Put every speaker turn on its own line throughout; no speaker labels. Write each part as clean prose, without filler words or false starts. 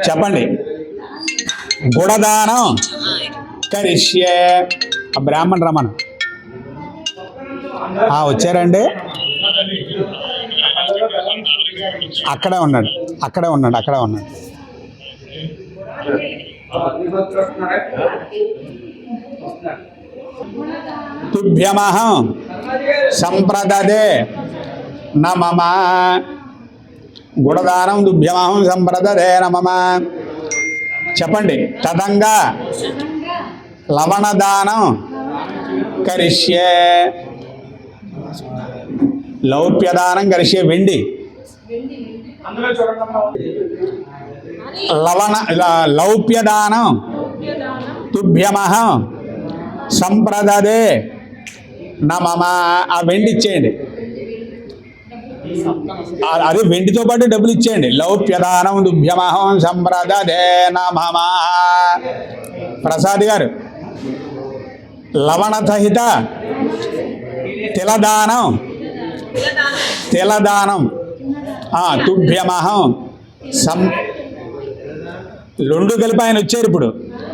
చెప్పండి. గుడదానం కరిష్యే. ఆ బ్రాహ్మణ రమణ వచ్చారండి. అక్కడే ఉన్నాడు. తుభ్యమహం సంప్రదదే నమమ. గుడదానం తుభ్యమహం సంప్రదదే నమమ. చెప్పండి. తదంగా లవణదానం కరిష్యే. లౌప్యదానం కరిష్యే. వెండి. లౌప్యదానం తుభ్యమహం సంప్రదదే నమమ. ఆ వెండి ఇచ్చేయండి. అది వెండితో పాటు డబ్బులు ఇచ్చేయండి. లౌప్యదానం తుభ్యమహం సంప్రదదే నమమ. ప్రసాద్ గారు లవణసహిత తిలదానం తుభ్యమహం రెండు కలిపి ఆయన వచ్చారు. ఇప్పుడు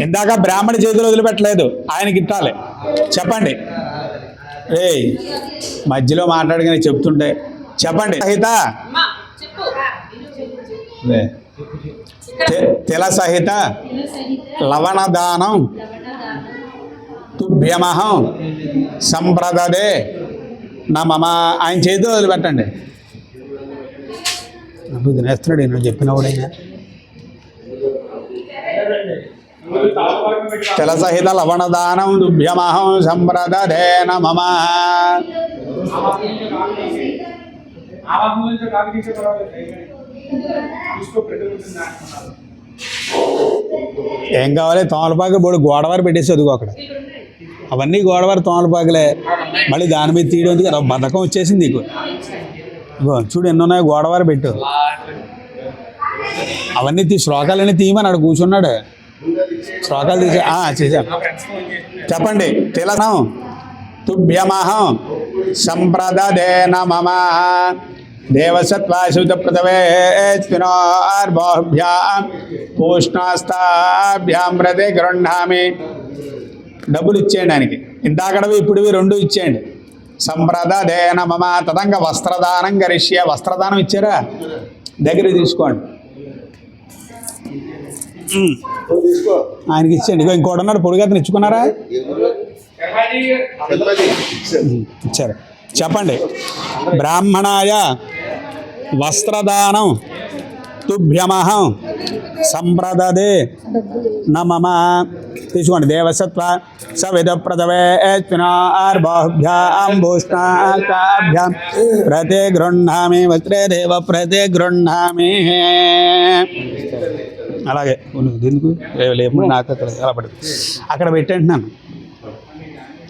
ఇందాక బ్రాహ్మణ చేతులు వదిలిపెట్టలేదు, ఆయనకి ఇట్టాలి. చెప్పండి. మధ్యలో మాట్లాడగానే చెప్తుంటే చెప్పండి. సహిత తిల సహిత లవణదానం తుభ్యమహం సంప్రదదే నమమ. ఆయన చేతిలో వదిలిపెట్టండి. నాకు తినేస్తున్నాడు నేను చెప్పినవాడైనా. తిల సహిత లవణదానం తుభ్యమహం సంప్రదదే నమమ. ఏం కావాలి? తోమలపాకు బోడు గోడవారు పెట్టేసి అదిగో అక్కడ. అవన్నీ గోడవారు తోమలపాకులే. మళ్ళీ దాని మీద తీయడం కదా బద్ధకం వచ్చేసింది నీకు. చూడు ఎన్ని ఉన్నాయో గోడవారు పెట్టు. అవన్నీ శ్లోకాలన్నీ తీయమని అక్కడ కూర్చున్నాడు. శ్లోకాలు తీసే చేశాను. చెప్పండి. తిలనం తుభ్యమహం సంప్రదదే నమమ. దేవసత్వాశుత పృథవేర్బాహుభ్యాం పూష్ణాస్తాభ్యాం ప్రతి గృహ్ణామి. డబ్బులు ఇచ్చేయండి ఆయనకి. ఇందాకడవి ఇప్పుడువి రెండు ఇచ్చేయండి. సంప్రదదే నమమ. తదంగా వస్త్రదానం కరిష్యే. వస్త్రదానం ఇచ్చారా? దగ్గర తీసుకోండి. ఆయనకి ఇచ్చేయండి. ఇంకోటి ఉన్నాడు పొడిగతను ఇచ్చుకున్నారా? ఇచ్చారు. చెప్పండి. బ్రాహ్మణాయ వస్త్రదానం తుభ్యమహం సంప్రదదే నమమ. తీసుకోండి. దేవసత్వ సవిధ ప్రథవేర్బాహుభ్యాం భూష్ణాభ్యాం ప్రతి గృహ్ణామి వస్త్రే దేవ ప్రతి గృహ్ణామి. అలాగే దీనికి లేకుండా నాకు అలా పడి అక్కడ పెట్టంటున్నాను.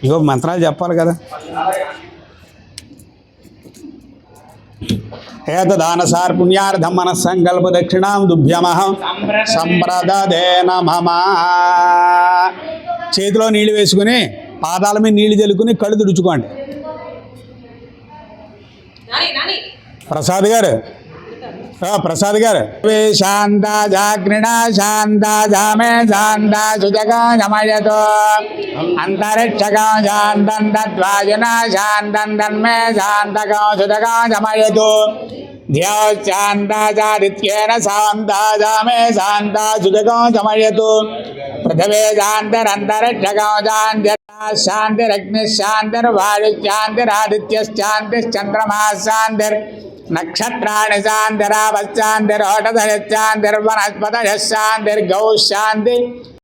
ఇగో మంత్రాలు చెప్పాలి కదా. ఏతదానసార్ పుణ్యార్థం మనస్సంకల్ప దక్షిణాం దుభ్యమహం సంప్రదదే నమమ. చేతిలో నీళ్ళు వేసుకుని పాదాల మీద నీళ్లు చల్లుకుని కళ్ళు తుడుచుకోండి. ప్రసాద్ గారు శాంత జాగ్రిణ శాంత జామే శాంత సుజగా జమయతో అంతరిక్షగా శాంతం తద్వాజన శాంతం తన్మే శాంతగా సుజగా జమయతో ధ్యాశాంతాచారిత్యేన శాంతాజామే శాంతా సుజగా జమయతు. పృథివే శాంతిరంతరిక్షగా శాంతిరగ్నిశాంతిర్వాయుశాంతిరాదిత్యశాంతిశ్చంద్రమా శాంతిర్ నక్షత్రాణి శాంతిరావశాంతిరోటధశాంతిర్వనస్పతయశాంతిర్గౌశాంతి